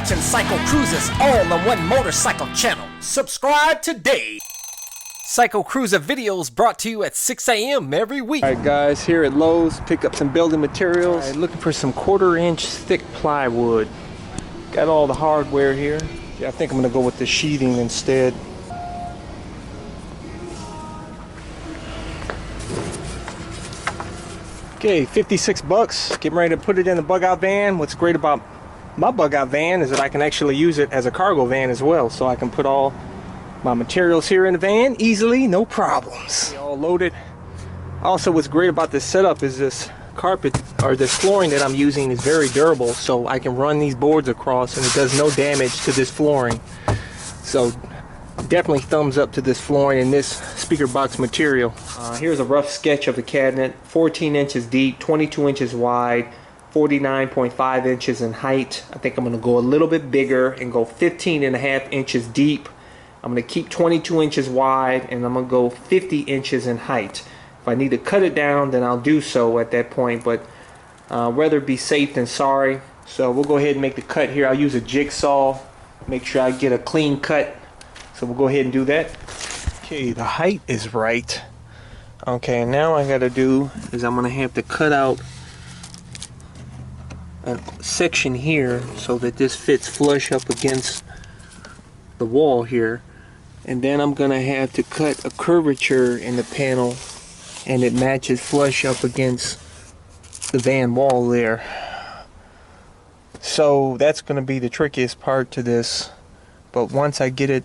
watching CycleCruza's all-in-one motorcycle channel. Subscribe today. CycleCruza videos brought to you at 6 a.m. every week. Alright guys, here at Lowe's, pick up some building materials. Right, looking for some 1/4-inch thick plywood. Got all the hardware here. Yeah, I think I'm gonna go with the sheathing instead. Okay, 56 bucks. Getting ready to put it in the bug out van. What's great about my bug out van is that I can actually use it as a cargo van as well, so I can put all my materials here in the van easily, no problems. All loaded. Also, what's great about this setup is this carpet or this flooring that I'm using is very durable, so I can run these boards across and it does no damage to this flooring. So definitely thumbs up to this flooring and this speaker box material. Here's a rough sketch of the cabinet. 14 inches deep, 22 inches wide, 49.5 inches in height. I think I'm going to go a little bit bigger and go 15.5 inches deep. I'm going to keep 22 inches wide and I'm going to go 50 inches in height. If I need to cut it down, then I'll do so at that point, but rather be safe than sorry. So we'll go ahead and make the cut here. I'll use a jigsaw, make sure I get a clean cut. So we'll go ahead and do that. Okay, the height is right. Okay, now I got to do is I'm going to have to cut out a section here so that this fits flush up against the wall here, and then I'm gonna have to cut a curvature in the panel and it matches flush up against the van wall there. So that's gonna be the trickiest part to this, but once I get it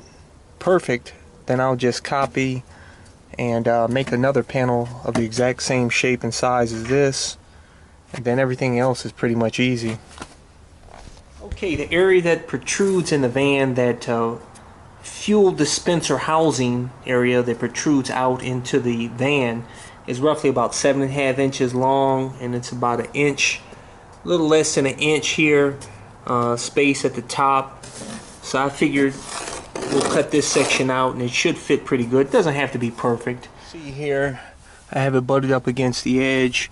perfect, then I'll just copy and make another panel of the exact same shape and size as this, and then everything else is pretty much easy. Okay, the area that protrudes in the van, that fuel dispenser housing area that protrudes out into the van, is roughly about 7.5 inches long, and it's about an inch, a little less than an inch here, space at the top. So I figured we'll cut this section out and it should fit pretty good. It doesn't have to be perfect. See here, I have it butted up against the edge,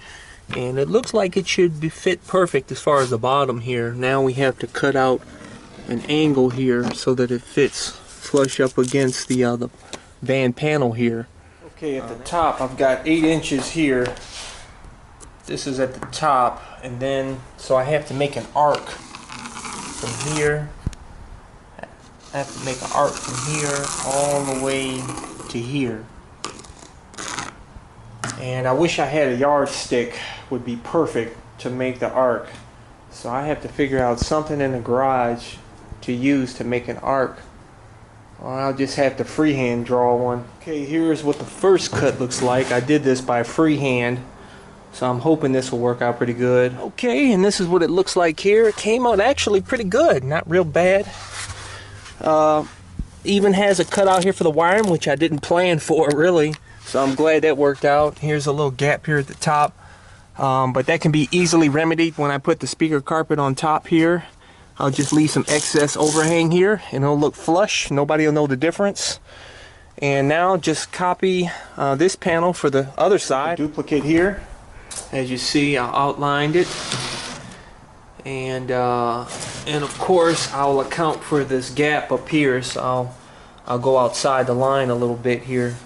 and it looks like it should fit perfect as far as the bottom here. Now we have to cut out an angle here so that it fits flush up against the van panel here. Okay, at the top I've got 8 inches here. This is at the top, and then so I have to make an arc from here. I have to make an arc from here all the way to here. And I wish I had a yardstick, would be perfect to make the arc. So I have to figure out something in the garage to use to make an arc, or I'll just have to freehand draw one. Okay, here's what the first cut looks like. I did this by freehand, so I'm hoping this will work out pretty good. Okay, and this is what it looks like here. It came out actually pretty good, not real bad. Even has a cutout here for the wiring, which I didn't plan for really. So I'm glad that worked out. Here's a little gap here at the top, but that can be easily remedied when I put the speaker carpet on top here. I'll just leave some excess overhang here and it'll look flush. Nobody will know the difference. And now just copy this panel for the other side. Duplicate here. As you see, I outlined it. And of course I'll account for this gap up here, so I'll go outside the line a little bit here.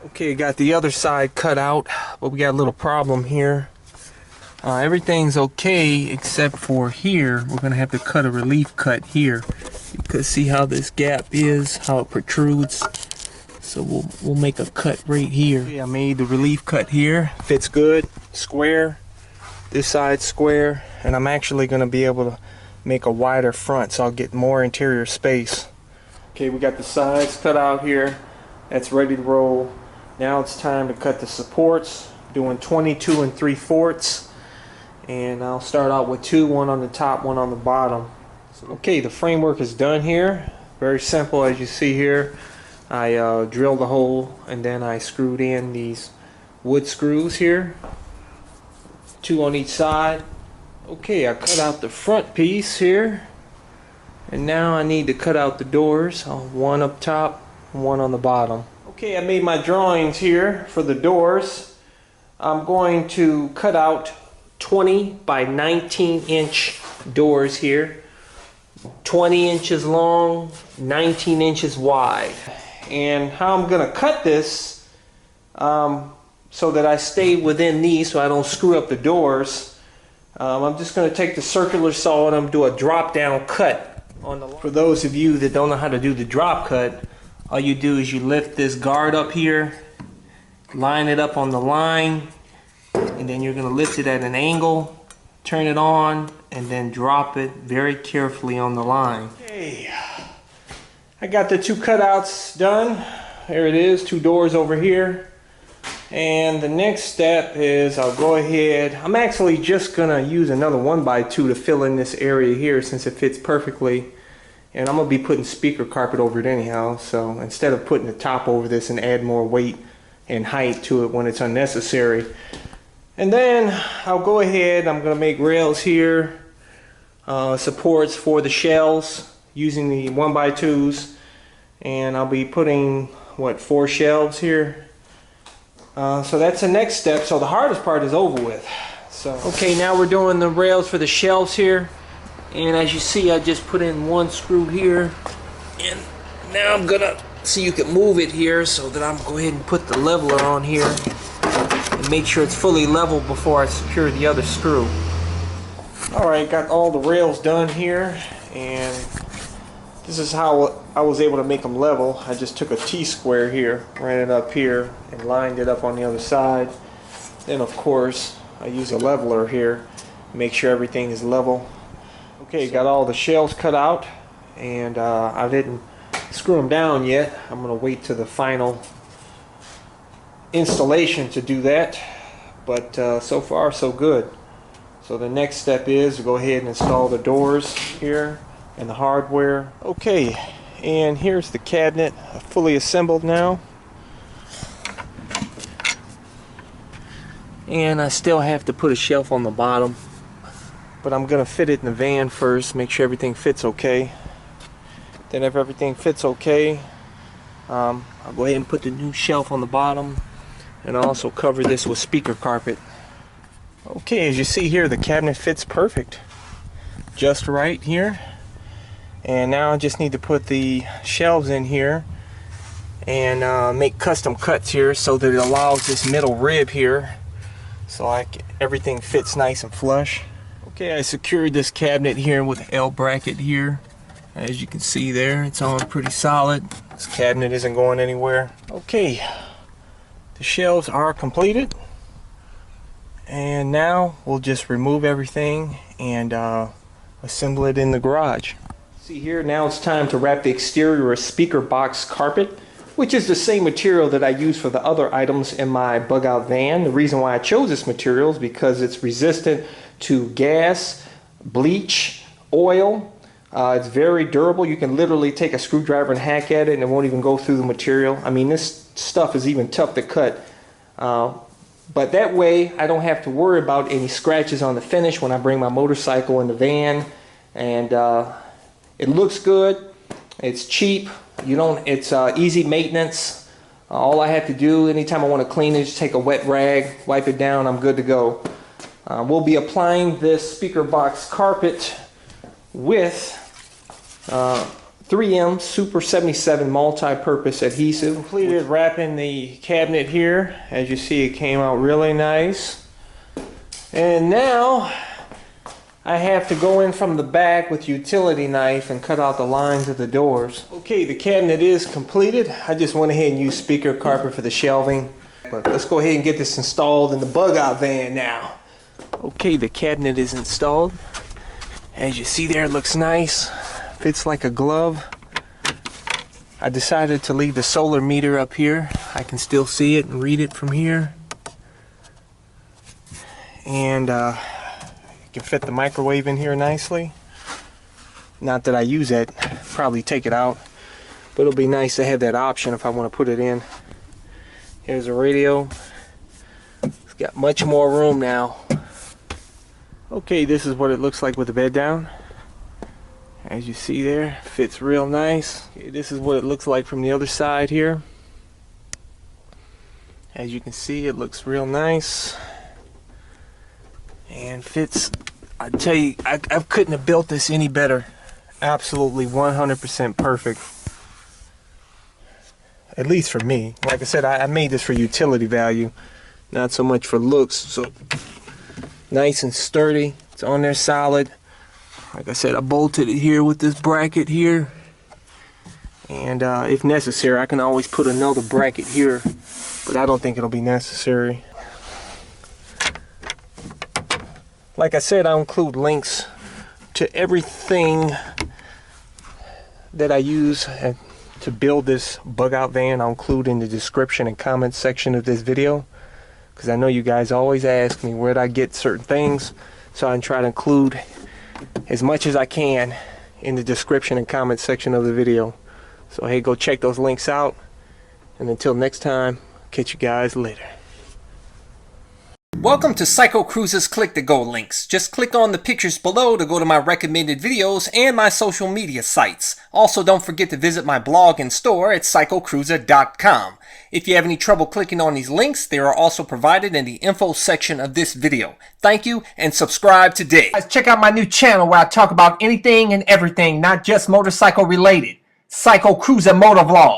Okay, got the other side cut out, but we got a little problem here. Everything's okay except for here. We're gonna have to cut a relief cut here. You can see how this gap is, how it protrudes. So we'll make a cut right here. Okay, I made the relief cut here. Fits good, square. This side's square, and I'm actually gonna be able to make a wider front, so I'll get more interior space. Okay, we got the sides cut out here. That's ready to roll. Now it's time to cut the supports, doing 22 3/4, and I'll start out with 2, one on the top, one on the bottom. Okay, the framework is done here. Very simple, as you see here. I drilled a hole and then I screwed in these wood screws here, 2 on each side. Okay, I cut out the front piece here, and now I need to cut out the doors, one up top and one on the bottom. Okay, I made my drawings here for the doors. I'm going to cut out 20 by 19 inch doors here. 20 inches long, 19 inches wide. And how I'm gonna cut this so that I stay within these so I don't screw up the doors. I'm just gonna take the circular saw and I'm do a drop down cut on the line. For those of you that don't know how to do the drop cut, all you do is you lift this guard up here, line it up on the line, and then you're gonna lift it at an angle, turn it on, and then drop it very carefully on the line. Okay, I got the 2 cutouts done. There it is, 2 doors over here. And the next step is I'll go ahead, I'm actually just gonna use another 1x2 to fill in this area here since it fits perfectly. And I'm gonna be putting speaker carpet over it anyhow, so instead of putting the top over this and add more weight and height to it when it's unnecessary. And then I'll go ahead, I'm gonna make rails here, supports for the shelves using the 1x2s, and I'll be putting, what, 4 shelves here. So that's the next step. So the hardest part is over with. So okay, now we're doing the rails for the shelves here, and as you see, I just put in 1 screw here, and now I'm gonna see, you can move it here so that I'm go ahead and put the leveler on here and make sure it's fully level before I secure the other screw. Alright, got all the rails done here, and this is how I was able to make them level. I just took a T-square here, ran it up here, and lined it up on the other side. Then of course, I use a leveler here, make sure everything is level. Okay, got all the shelves cut out, and I didn't screw them down yet. I'm going to wait to the final installation to do that, but so far so good. So the next step is to go ahead and install the doors here and the hardware. Okay, and here's the cabinet fully assembled now. And I still have to put a shelf on the bottom, but I'm gonna fit it in the van first, make sure everything fits okay. Then if everything fits okay, I'll go ahead and put the new shelf on the bottom, and I'll also cover this with speaker carpet. Okay, as you see here, the cabinet fits perfect, just right here. And now I just need to put the shelves in here and make custom cuts here so that it allows this middle rib here so everything fits nice and flush. Okay, I secured this cabinet here with an L bracket here. As you can see there, it's on pretty solid. This cabinet isn't going anywhere. Okay, the shelves are completed. And now we'll just remove everything and assemble it in the garage. See here, now it's time to wrap the exterior of speaker box carpet, which is the same material that I use for the other items in my bug out van. The reason why I chose this material is because it's resistant to gas, bleach, oil. It's very durable. You can literally take a screwdriver and hack at it and it won't even go through the material. I mean, this stuff is even tough to cut. But that way I don't have to worry about any scratches on the finish when I bring my motorcycle in the van. And it looks good, it's cheap, it's easy maintenance. All I have to do anytime I want to clean it is take a wet rag, wipe it down, I'm good to go. We'll be applying this speaker box carpet with 3M Super 77 multi-purpose adhesive. Completed wrapping the cabinet here. As you see, it came out really nice. And now I have to go in from the back with utility knife and cut out the lines of the doors. Okay, the cabinet is completed. I just went ahead and used speaker carpet for the shelving. But let's go ahead and get this installed in the bug out van now. Okay, the cabinet is installed. As you see there, it looks nice. Fits like a glove. I decided to leave the solar meter up here. I can still see it and read it from here. And you can fit the microwave in here nicely. Not that I use that, probably take it out. But it'll be nice to have that option if I want to put it in. Here's a radio. It's got much more room now. Okay, this is what it looks like with the bed down. As you see there, fits real nice. Okay, this is what it looks like from the other side here. As you can see, it looks real nice and fits. I tell you, I couldn't have built this any better. absolutely 100% perfect. At least for me. Like I said, I made this for utility value, not so much for looks. So nice and sturdy. It's on there solid. Like I said, I bolted it here with this bracket here. And if necessary, I can always put another bracket here, but I don't think it'll be necessary. Like I said, I'll include links to everything that I use to build this bug out van. I'll include in the description and comments section of this video, because I know you guys always ask me where I get certain things, so I can try to include as much as I can in the description and comments section of the video. So hey, go check those links out, and until next time, catch you guys later. Welcome to CycleCruza's Click to Go links. Just click on the pictures below to go to my recommended videos and my social media sites. Also, don't forget to visit my blog and store at CycleCruza.com. If you have any trouble clicking on these links, they are also provided in the info section of this video. Thank you, and subscribe today. Guys, check out my new channel where I talk about anything and everything, not just motorcycle related. CycleCruza Motovlog.